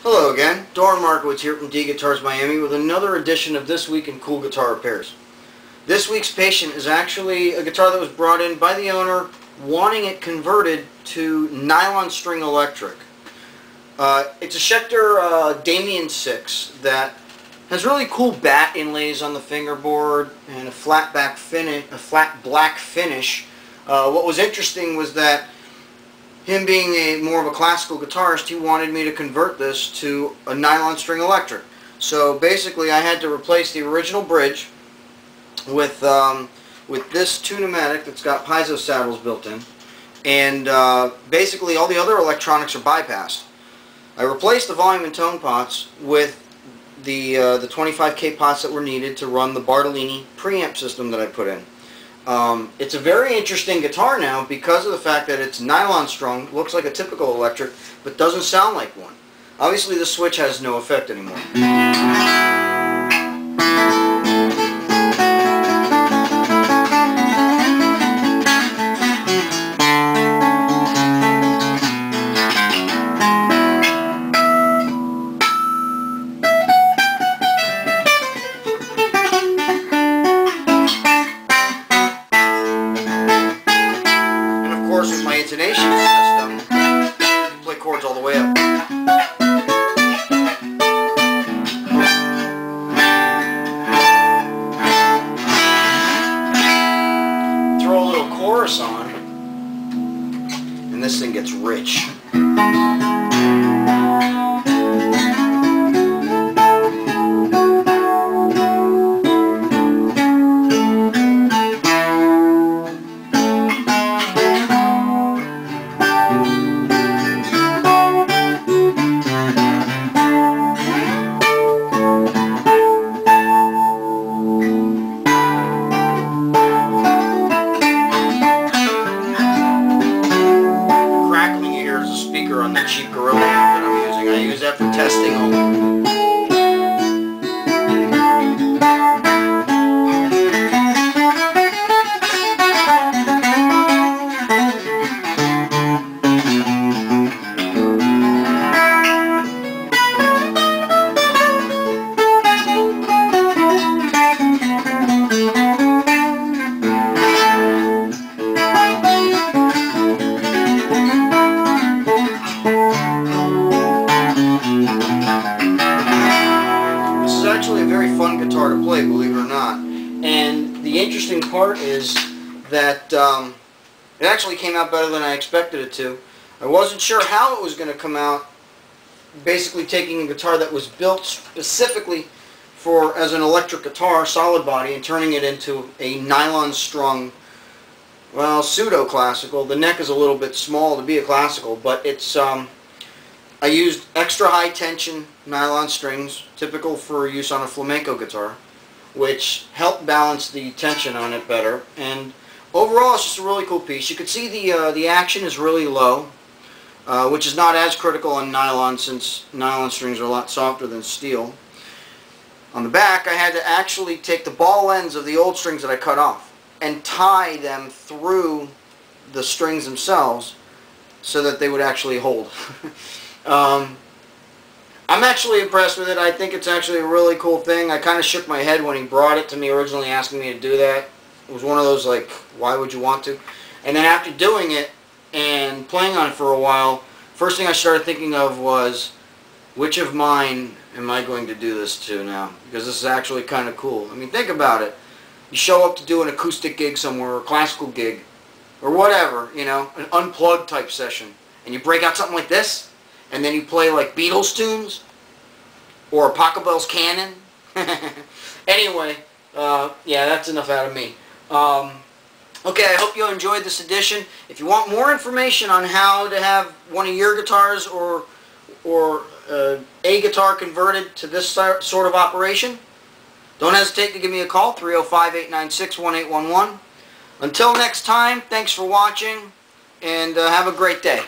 Hello again, Doran Markowitz here from D Guitars Miami with another edition of This Week in Cool Guitar Repairs. This week's patient is actually a guitar that was brought in by the owner wanting it converted to nylon string electric. It's a Schecter Damien 6 that has really cool bat inlays on the fingerboard and a flat black finish. What was interesting was that him being more of a classical guitarist, he wanted me to convert this to a nylon string electric. So basically I had to replace the original bridge with this tune-o-matic that's got piezo saddles built in, and basically all the other electronics are bypassed. I replaced the volume and tone pots with the 25K pots that were needed to run the Bartolini preamp system that I put in. It's a very interesting guitar now because of the fact that it's nylon strung, looks like a typical electric, but doesn't sound like one. Obviously the switch has no effect anymore. With my intonation system, you play chords all the way up. Throw a little chorus on, and this thing gets rich. On the cheap Gorilla amp that I'm using. I use that for testing only. Actually a very fun guitar to play, believe it or not. And the interesting part is that it actually came out better than I expected it to. I wasn't sure how it was going to come out, basically taking a guitar that was built specifically for as an electric guitar, solid body, and turning it into a nylon strung, well, pseudo classical. The neck is a little bit small to be a classical, but it's I used extra high tension nylon strings, typical for use on a flamenco guitar, which helped balance the tension on it better. And overall, it's just a really cool piece. You can see the action is really low, which is not as critical on nylon since nylon strings are a lot softer than steel. On the back, I had to actually take the ball ends of the old strings that I cut off and tie them through the strings themselves so that they would actually hold. I'm actually impressed with it. I think it's actually a really cool thing. I kind of shook my head when he brought it to me originally asking me to do that. It was one of those like, why would you want to? And then after doing it and playing on it for a while, first thing I started thinking of was, which of mine am I going to do this to now? Because this is actually kind of cool. I mean, think about it. You show up to do an acoustic gig somewhere, or a classical gig, or whatever, you know, an unplugged type session, and you break out something like this, and then you play like Beatles tunes or Pachelbel's Canon. Anyway, yeah, that's enough out of me. Okay, I hope you enjoyed this edition. If you want more information on how to have one of your guitars or a guitar converted to this sort of operation, don't hesitate to give me a call, 305-896-1811. Until next time, thanks for watching, and have a great day.